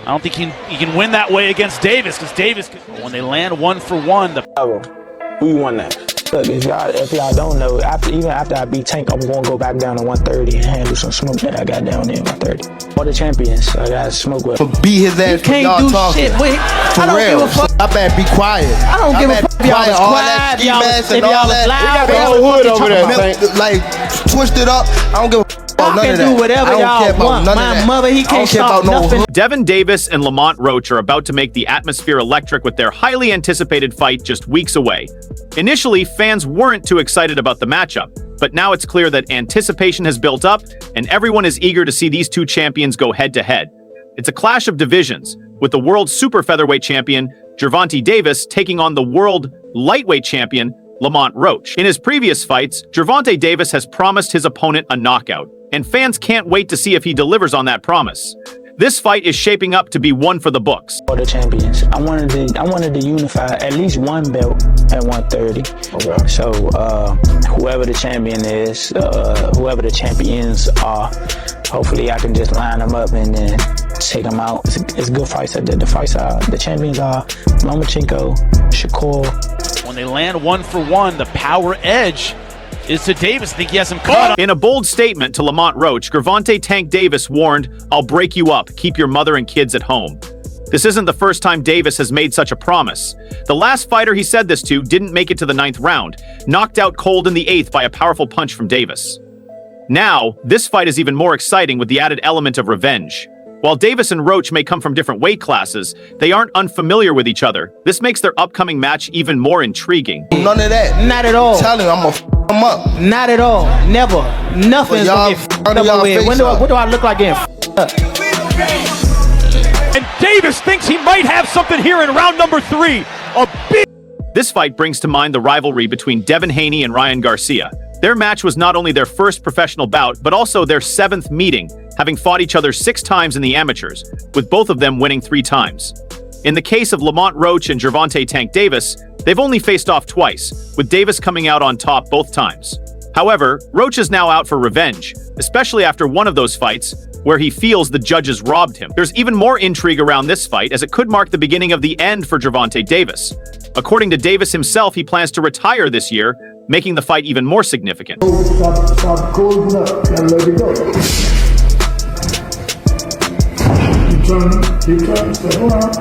I don't think he can win that way against Davis, because Davis, when they land 1 for 1, who you won that? Look, if y'all don't know, even after I beat Tank, I'm gonna go back down to 130 and handle some smoke that I got down there at 130. All the champions, I got smoke with. But beat his ass. You can't do shit. Wait, I don't give a fuck. I better be quiet. I don't give a fuck if y'all was quiet, if y'all was loud. Got the hood over there, like twisted up. I don't give a fuck. I can do whatever y'all want. My mother, he can't stop nothing. Devin Davis and Lamont Roach are about to make the atmosphere electric with their highly anticipated fight just weeks away. Initially, fans weren't too excited about the matchup, but now it's clear that anticipation has built up and everyone is eager to see these two champions go head-to-head. It's a clash of divisions, with the world super featherweight champion, Gervonta Davis, taking on the world lightweight champion, Lamont Roach. In his previous fights, Gervonta Davis has promised his opponent a knockout, and fans can't wait to see if he delivers on that promise. This fight is shaping up to be one for the books. All the champions. I wanted to unify at least one belt at 130. Okay. So whoever the champion is, whoever the champions are, hopefully I can just line them up and then take them out. It's good fights. The champions are Lomachenko, Shakur. When they land 1 for 1, the power edge is to Davis. I think he has him caught. In a bold statement to Lamont Roach, Gervonta Tank Davis warned, "I'll break you up. Keep your mother and kids at home." This isn't the first time Davis has made such a promise. The last fighter he said this to didn't make it to the 9th round, knocked out cold in the 8th by a powerful punch from Davis. Now, this fight is even more exciting with the added element of revenge. While Davis and Roach may come from different weight classes, they aren't unfamiliar with each other. This makes their upcoming match even more intriguing. None of that. Not at all. I'm telling you, I'm gonna f him up. Not at all. Never. Nothing's gonna get f***ed up over here. What do I look like getting f***ed up? And Davis thinks he might have something here in round number 3. This fight brings to mind the rivalry between Devin Haney and Ryan Garcia. Their match was not only their first professional bout, but also their 7th meeting, having fought each other 6 times in the amateurs, with both of them winning 3 times. In the case of Lamont Roach and Gervonta Tank Davis, they've only faced off twice, with Davis coming out on top both times. However, Roach is now out for revenge, especially after one of those fights, where he feels the judges robbed him. There's even more intrigue around this fight, as it could mark the beginning of the end for Gervonta Davis. According to Davis himself, he plans to retire this year, making the fight even more significant. Stop closing up and let it go. Keep turning, stay around.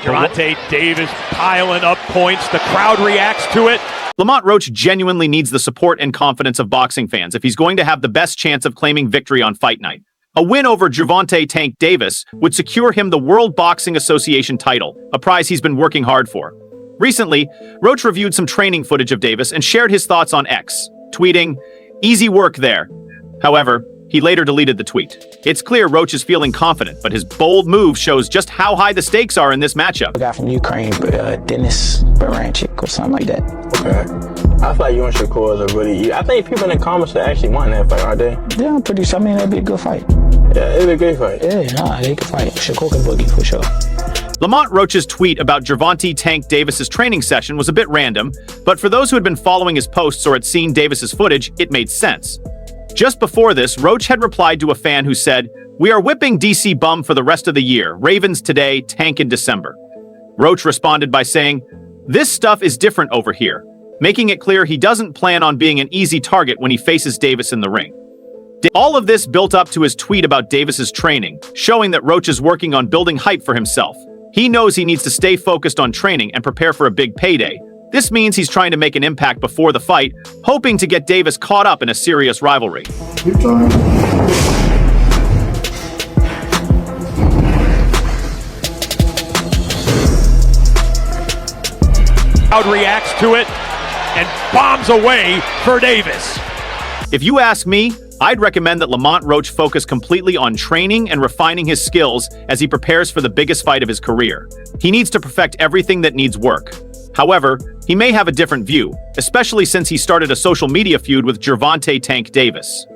Gervonta Davis piling up points. The crowd reacts to it. Lamont Roach genuinely needs the support and confidence of boxing fans if he's going to have the best chance of claiming victory on fight night. A win over Gervonta Tank Davis would secure him the World Boxing Association title, a prize he's been working hard for. Recently, Roach reviewed some training footage of Davis and shared his thoughts on X, tweeting, "Easy work there." However, he later deleted the tweet. It's clear Roach is feeling confident, but his bold move shows just how high the stakes are in this matchup. A guy from Ukraine, Dennis Baranchik or something like that. Okay. I feel like you and Shakur are really... I think people in the comments that actually want that fight, aren't they? Yeah, I'm pretty sure. I mean, that'd be a good fight. Yeah, it'd be a great fight. Yeah, nah, they can fight. Shakur can boogie for sure. Lamont Roach's tweet about Gervonta Tank Davis's training session was a bit random, but for those who had been following his posts or had seen Davis's footage, it made sense. Just before this, Roach had replied to a fan who said, "We are whipping DC bum for the rest of the year. Ravens today, Tank in December." Roach responded by saying, "This stuff is different over here," making it clear he doesn't plan on being an easy target when he faces Davis in the ring. All of this built up to his tweet about Davis's training, showing that Roach is working on building hype for himself. He knows he needs to stay focused on training and prepare for a big payday. This means he's trying to make an impact before the fight, hoping to get Davis caught up in a serious rivalry. Keep turning. Crowd reacts to it and bombs away for Davis. If you ask me, I'd recommend that Lamont Roach focus completely on training and refining his skills as he prepares for the biggest fight of his career. He needs to perfect everything that needs work. However, he may have a different view, especially since he started a social media feud with Gervonta Tank Davis.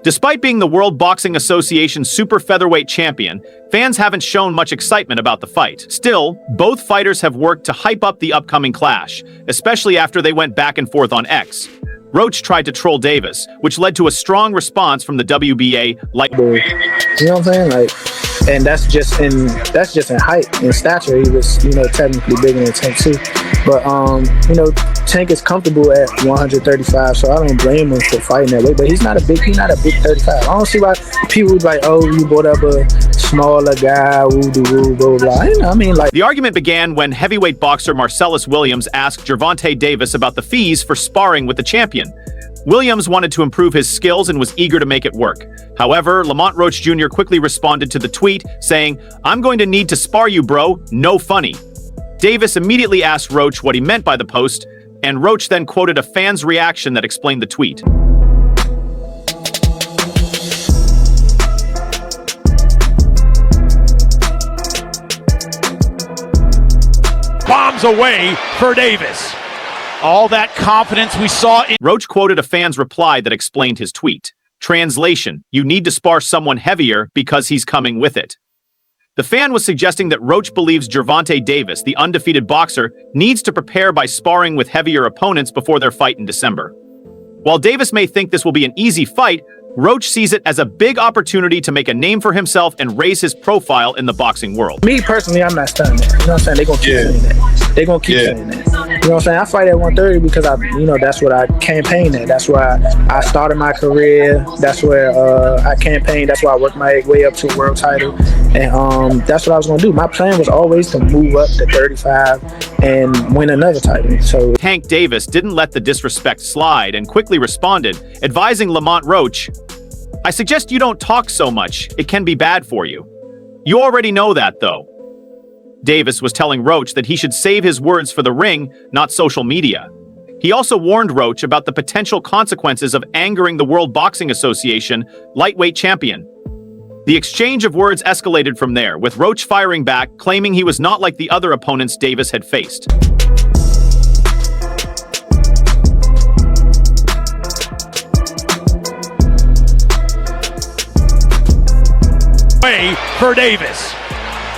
Despite being the World Boxing Association super featherweight champion, fans haven't shown much excitement about the fight. Still, both fighters have worked to hype up the upcoming clash, especially after they went back and forth on X. Roach tried to troll Davis, which led to a strong response from the WBA. You know what I'm saying? Like, and that's just in height and stature. He was, technically bigger than Tank too, but Tank is comfortable at 135, so I don't blame him for fighting that way. But he's not a big 35. I don't see why people like, oh, you brought up a smaller guy, woo doo woo, blah blah. The argument began when heavyweight boxer Marcellus Williams asked Gervonta Davis about the fees for sparring with the champion. Williams wanted to improve his skills and was eager to make it work. However, Lamont Roach Jr. quickly responded to the tweet, saying, "I'm going to need to spar you, bro. No funny." Davis immediately asked Roach what he meant by the post, and Roach then quoted a fan's reaction that explained the tweet. Bombs away for Davis. All that confidence we saw in... Roach quoted a fan's reply that explained his tweet. Translation: you need to spar someone heavier because he's coming with it. The fan was suggesting that Roach believes Gervonta Davis, the undefeated boxer, needs to prepare by sparring with heavier opponents before their fight in December. While Davis may think this will be an easy fight, Roach sees it as a big opportunity to make a name for himself and raise his profile in the boxing world. Me personally, I'm not stunned. You know what I'm saying? They're going to keep saying that. They're going to keep saying that. You know what I'm saying? I fight at 130 because that's what I campaigned at. That's where I started my career. That's where I campaigned. That's why I worked my way up to a world title. And that's what I was going to do. My plan was always to move up to 35 and win another title. So Tank Davis didn't let the disrespect slide and quickly responded, advising Lamont Roach, "I suggest you don't talk so much. It can be bad for you. You already know that, though." Davis was telling Roach that he should save his words for the ring, not social media. He also warned Roach about the potential consequences of angering the World Boxing Association lightweight champion. The exchange of words escalated from there, with Roach firing back, claiming he was not like the other opponents Davis had faced. Way for Davis.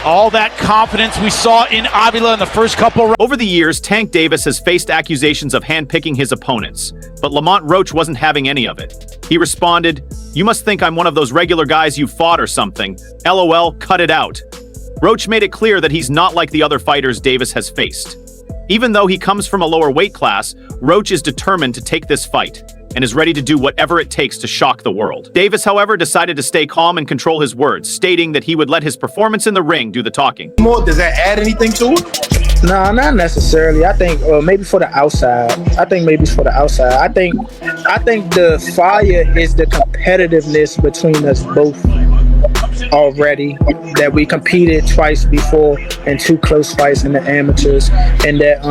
All that confidence we saw in Avila in the first couple rounds. Over the years, Tank Davis has faced accusations of handpicking his opponents, but Lamont Roach wasn't having any of it. He responded, "You must think I'm one of those regular guys you fought or something. LOL, cut it out." Roach made it clear that he's not like the other fighters Davis has faced. Even though he comes from a lower weight class, Roach is determined to take this fight and is ready to do whatever it takes to shock the world. Davis, however, decided to stay calm and control his words, stating that he would let his performance in the ring do the talking. Does that add anything to it? No, not necessarily. I think maybe for the outside. I think maybe it's for the outside. I think the fire is the competitiveness between us both already, that we competed twice before in 2 close fights in the amateurs, and that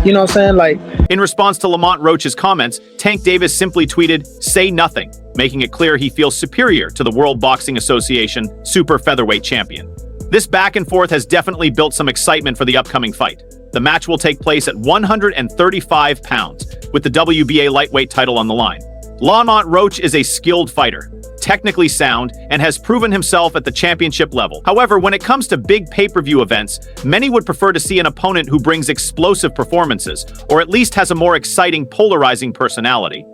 you know what I'm saying? In response to Lamont Roach's comments, Tank Davis simply tweeted, "Say nothing," making it clear he feels superior to the World Boxing Association super featherweight champion. This back and forth has definitely built some excitement for the upcoming fight. The match will take place at 135 pounds, with the WBA lightweight title on the line. Lamont Roach is a skilled fighter, technically sound, and has proven himself at the championship level. However, when it comes to big pay-per-view events, many would prefer to see an opponent who brings explosive performances, or at least has a more exciting, polarizing personality.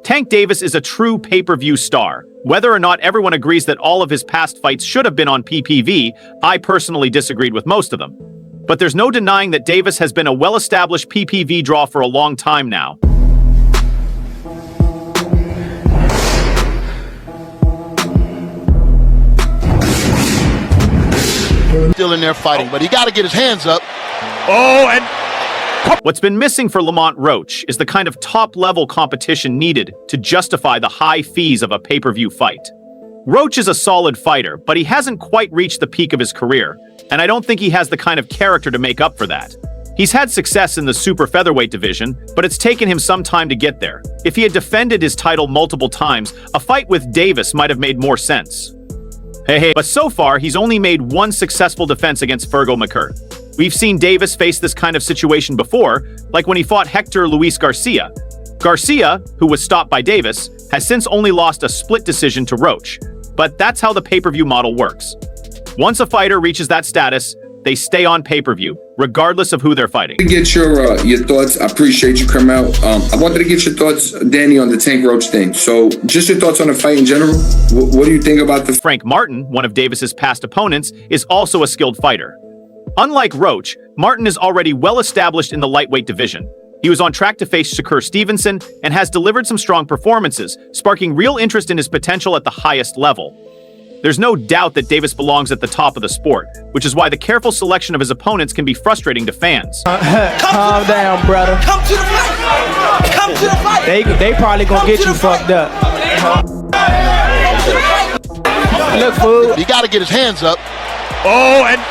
Tank Davis is a true pay-per-view star. Whether or not everyone agrees that all of his past fights should have been on PPV, I personally disagreed with most of them. But there's no denying that Davis has been a well-established PPV draw for a long time now. Still in there fighting, but he got to get his hands up. Oh, and what's been missing for Lamont Roach is the kind of top-level competition needed to justify the high fees of a pay-per-view fight. Roach is a solid fighter, but he hasn't quite reached the peak of his career, and I don't think he has the kind of character to make up for that. He's had success in the super featherweight division, but it's taken him some time to get there. If he had defended his title multiple times, a fight with Davis might have made more sense. But so far, he's only made one successful defense against Fergal McCurt. We've seen Davis face this kind of situation before, like when he fought Hector Luis Garcia. Garcia, who was stopped by Davis, has since only lost a split decision to Roach. But that's how the pay-per-view model works. Once a fighter reaches that status, they stay on pay-per-view, regardless of who they're fighting. To get your thoughts, I appreciate you coming out. I wanted to get your thoughts, Danny, on the Tank Roach thing. So, just your thoughts on the fight in general. What do you think about the... Frank Martin, one of Davis's past opponents, is also a skilled fighter. Unlike Roach, Martin is already well established in the lightweight division. He was on track to face Shakur Stevenson and has delivered some strong performances, sparking real interest in his potential at the highest level. There's no doubt that Davis belongs at the top of the sport, which is why the careful selection of his opponents can be frustrating to fans. Calm down, brother. Come to the fight. Come to the fight. They probably gonna get you fucked up. Look, fool. He got to get his hands up. Oh, and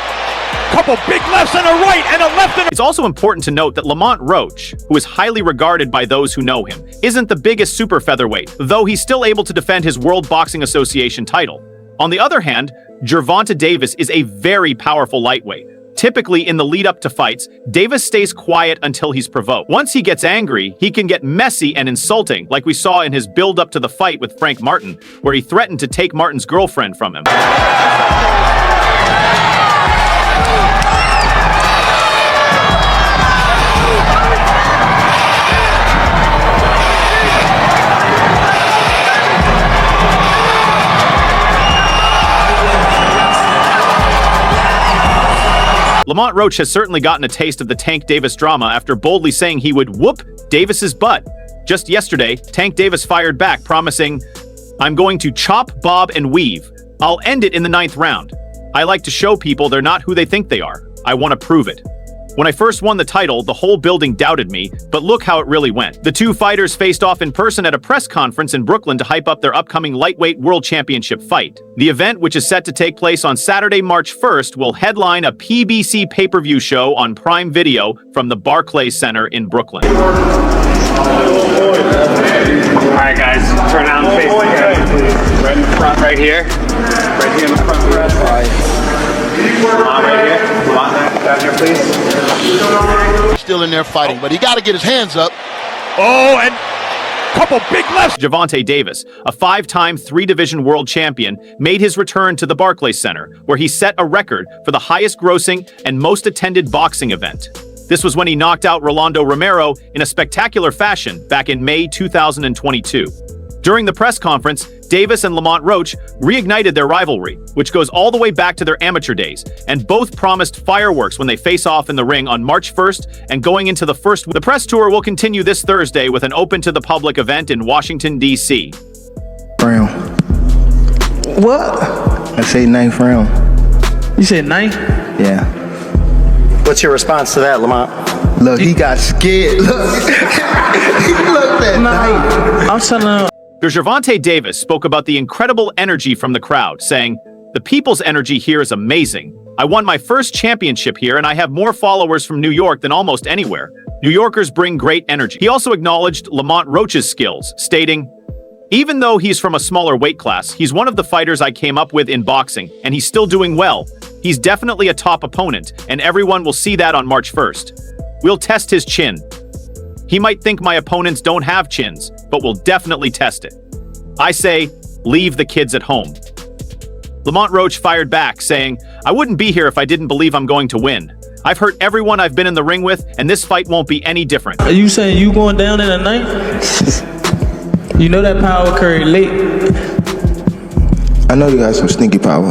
couple big lefts and a right and a left and a... It's also important to note that Lamont Roach, who is highly regarded by those who know him, isn't the biggest super featherweight, though he's still able to defend his World Boxing Association title. On the other hand, Gervonta Davis is a very powerful lightweight. Typically, in the lead-up to fights, Davis stays quiet until he's provoked. Once he gets angry, he can get messy and insulting, like we saw in his build-up to the fight with Frank Martin, where he threatened to take Martin's girlfriend from him. Lamont Roach has certainly gotten a taste of the Tank Davis drama after boldly saying he would whoop Davis's butt. Just yesterday, Tank Davis fired back, promising, "I'm going to chop, bob, and weave. I'll end it in the 9th round. I like to show people they're not who they think they are. I want to prove it. When I first won the title, the whole building doubted me, but look how it really went." The two fighters faced off in person at a press conference in Brooklyn to hype up their upcoming lightweight world championship fight. The event, which is set to take place on Saturday, March 1st, will headline a PBC pay-per-view show on Prime Video from the Barclays Center in Brooklyn. All right, guys, turn down and face the camera, please. Right in the front, right here. Right here in the front, press. Lamont, right here. Lamont, down here, please. Still in there fighting, but he got to get his hands up. Oh, and couple big lefts. Gervonta Davis, a 5-time 3-division world champion, made his return to the Barclays Center, where he set a record for the highest grossing and most attended boxing event. This was when he knocked out Rolando Romero in a spectacular fashion back in May 2022. During the press conference, Davis and Lamont Roach reignited their rivalry, which goes all the way back to their amateur days, and both promised fireworks when they face off in the ring on March 1st and going into the first. The press tour will continue this Thursday with an open-to-the-public event in Washington, D.C. Round. What? I say 9th round. You said 9th? Yeah. What's your response to that, Lamont? Look, he got scared. Look. He looked at night. I'm telling him. Gervonta Davis spoke about the incredible energy from the crowd, saying, "The people's energy here is amazing. I won my first championship here and I have more followers from New York than almost anywhere. New Yorkers bring great energy." He also acknowledged Lamont Roach's skills, stating, "Even though he's from a smaller weight class, he's one of the fighters I came up with in boxing, and he's still doing well. He's definitely a top opponent, and everyone will see that on March 1st. We'll test his chin. He might think my opponents don't have chins, but we'll definitely test it. I say, leave the kids at home." Lamont Roach fired back, saying, "I wouldn't be here if I didn't believe I'm going to win. I've hurt everyone I've been in the ring with, and this fight won't be any different." Are you saying you going down in the 9th? You know that power curry late. I know you got some sneaky power.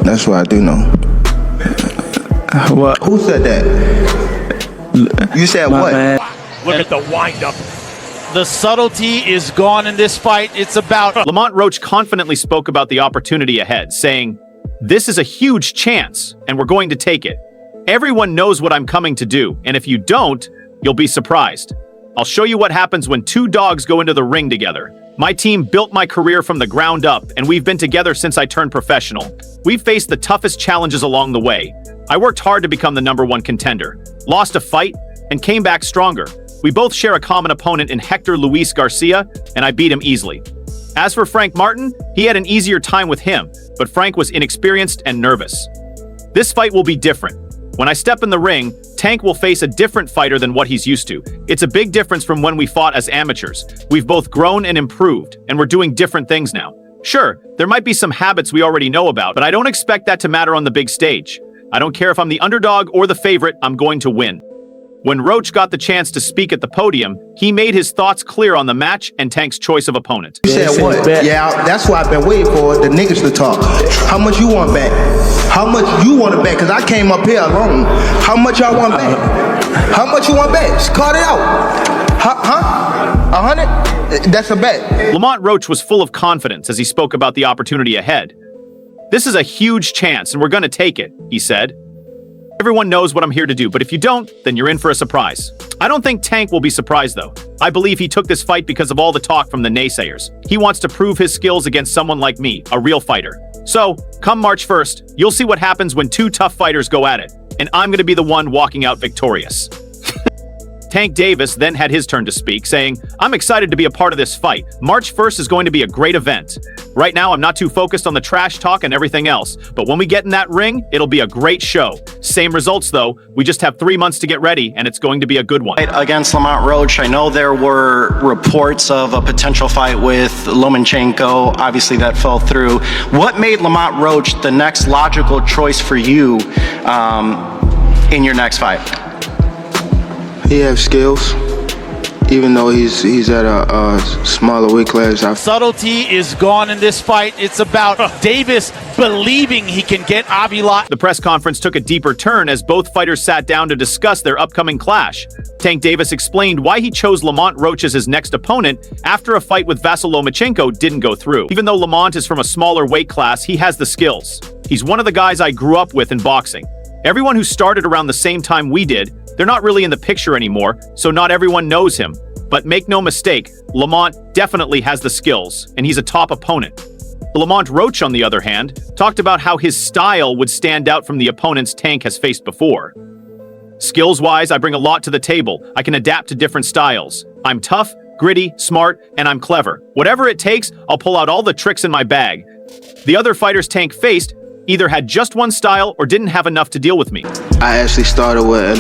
That's what I do know. What? Who said that? You said My what? man. Look at the wind-up. The subtlety is gone in this fight. It's about... Lamont Roach confidently spoke about the opportunity ahead, saying, "This is a huge chance, and we're going to take it. Everyone knows what I'm coming to do, and if you don't, you'll be surprised. I'll show you what happens when two dogs go into the ring together. My team built my career from the ground up, and we've been together since I turned professional. We've faced the toughest challenges along the way. I worked hard to become the #1 contender, lost a fight, and came back stronger. We both share a common opponent in Hector Luis Garcia, and I beat him easily. As for Frank Martin, he had an easier time with him, but Frank was inexperienced and nervous. This fight will be different. When I step in the ring, Tank will face a different fighter than what he's used to. It's a big difference from when we fought as amateurs. We've both grown and improved, and we're doing different things now. Sure, there might be some habits we already know about, but I don't expect that to matter on the big stage. I don't care if I'm the underdog or the favorite, I'm going to win. When Roach got the chance to speak at the podium, he made his thoughts clear on the match and Tank's choice of opponent. You said what? Yeah, that's why I've been waiting for the niggas to talk. How much you want back? How much you want to bet? Because I came up here alone. How much y'all want back? How much you want back? Just call it out. Huh? 100? That's a bet. Lamont Roach was full of confidence as he spoke about the opportunity ahead. This is a huge chance and we're going to take it, he said. Everyone knows what I'm here to do, but if you don't, then you're in for a surprise. I don't think Tank will be surprised though. I believe he took this fight because of all the talk from the naysayers. He wants to prove his skills against someone like me, a real fighter. So, come March 1st, you'll see what happens when two tough fighters go at it, and I'm going to be the one walking out victorious. Tank Davis then had his turn to speak, saying, I'm excited to be a part of this fight. March 1st is going to be a great event. Right now, I'm not too focused on the trash talk and everything else, but when we get in that ring, it'll be a great show. Same results though, we just have 3 months to get ready, and it's going to be a good one. Against Lamont Roach, I know there were reports of a potential fight with Lomachenko. Obviously that fell through. What made Lamont Roach the next logical choice for you in your next fight? He has skills, even though he's at a smaller weight class. Subtlety is gone in this fight. It's about Davis believing he can get Avila. The press conference took a deeper turn as both fighters sat down to discuss their upcoming clash. Tank Davis explained why he chose Lamont Roach as his next opponent after a fight with Vasyl Lomachenko didn't go through. Even though Lamont is from a smaller weight class, he has the skills. He's one of the guys I grew up with in boxing. Everyone who started around the same time we did, they're not really in the picture anymore, so not everyone knows him. But make no mistake, Lamont definitely has the skills, and he's a top opponent. Lamont Roach, on the other hand, talked about how his style would stand out from the opponents Tank has faced before. Skills-wise, I bring a lot to the table. I can adapt to different styles. I'm tough, gritty, smart, and I'm clever. Whatever it takes, I'll pull out all the tricks in my bag. The other fighters Tank faced either had just one style or didn't have enough to deal with me. I actually started with,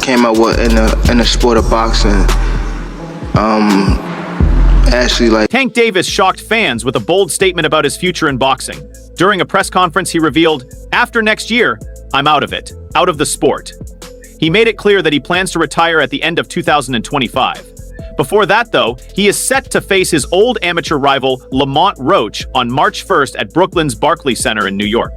came up with in the sport of boxing. Tank Davis shocked fans with a bold statement about his future in boxing. During a press conference, he revealed, after next year, I'm out of it, out of the sport. He made it clear that he plans to retire at the end of 2025. Before that, though, he is set to face his old amateur rival, Lamont Roach, on March 1st at Brooklyn's Barclays Center in New York.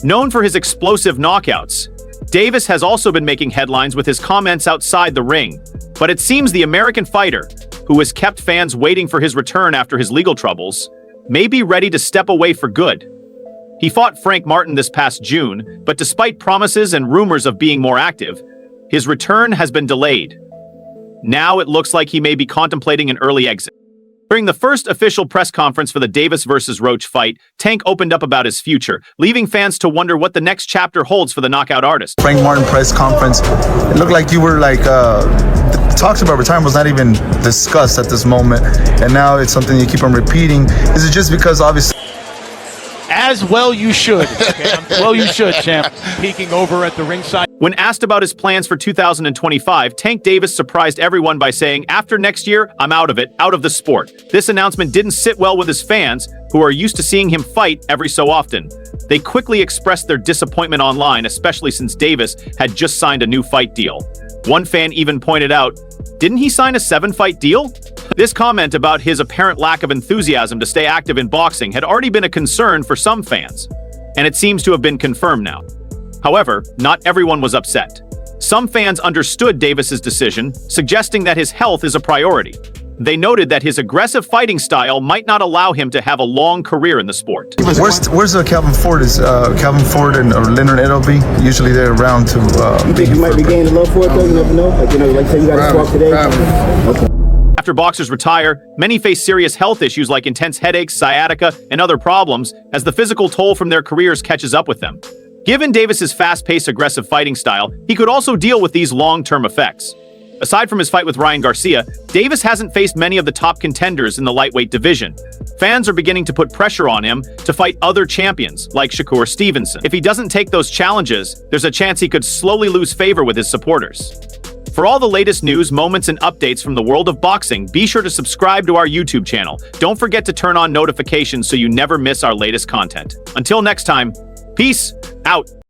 Known for his explosive knockouts, Davis has also been making headlines with his comments outside the ring. But it seems the American fighter, who has kept fans waiting for his return after his legal troubles, may be ready to step away for good. He fought Frank Martin this past June, but despite promises and rumors of being more active, his return has been delayed. Now it looks like he may be contemplating an early exit. During the first official press conference for the Davis versus Roach fight, Tank opened up about his future, leaving fans to wonder what the next chapter holds for the knockout artist. Frank Martin press conference, it looked like you were talks about retirement was not even discussed at this moment, and now it's something you keep on repeating. Is it just because obviously... As well you should. Okay? Well you should, champ. Peeking over at the ringside. When asked about his plans for 2025, Tank Davis surprised everyone by saying, after next year, I'm out of it, out of the sport. This announcement didn't sit well with his fans, who are used to seeing him fight every so often. They quickly expressed their disappointment online, especially since Davis had just signed a new fight deal. One fan even pointed out, didn't he sign a 7-fight deal? This comment about his apparent lack of enthusiasm to stay active in boxing had already been a concern for some fans, and it seems to have been confirmed now. However, not everyone was upset. Some fans understood Davis's decision, suggesting that his health is a priority. They noted that his aggressive fighting style might not allow him to have a long career in the sport. Where's Calvin Ford? Is Calvin Ford or Leonard Edelby? Usually they're around to... you think you might be gaining love for it though? You never know. Like say you got to talk today. Okay. After boxers retire, many face serious health issues like intense headaches, sciatica, and other problems as the physical toll from their careers catches up with them. Given Davis's fast-paced, aggressive fighting style, he could also deal with these long-term effects. Aside from his fight with Ryan Garcia, Davis hasn't faced many of the top contenders in the lightweight division. Fans are beginning to put pressure on him to fight other champions, like Shakur Stevenson. If he doesn't take those challenges, there's a chance he could slowly lose favor with his supporters. For all the latest news, moments, and updates from the world of boxing, be sure to subscribe to our YouTube channel. Don't forget to turn on notifications so you never miss our latest content. Until next time, Peace out.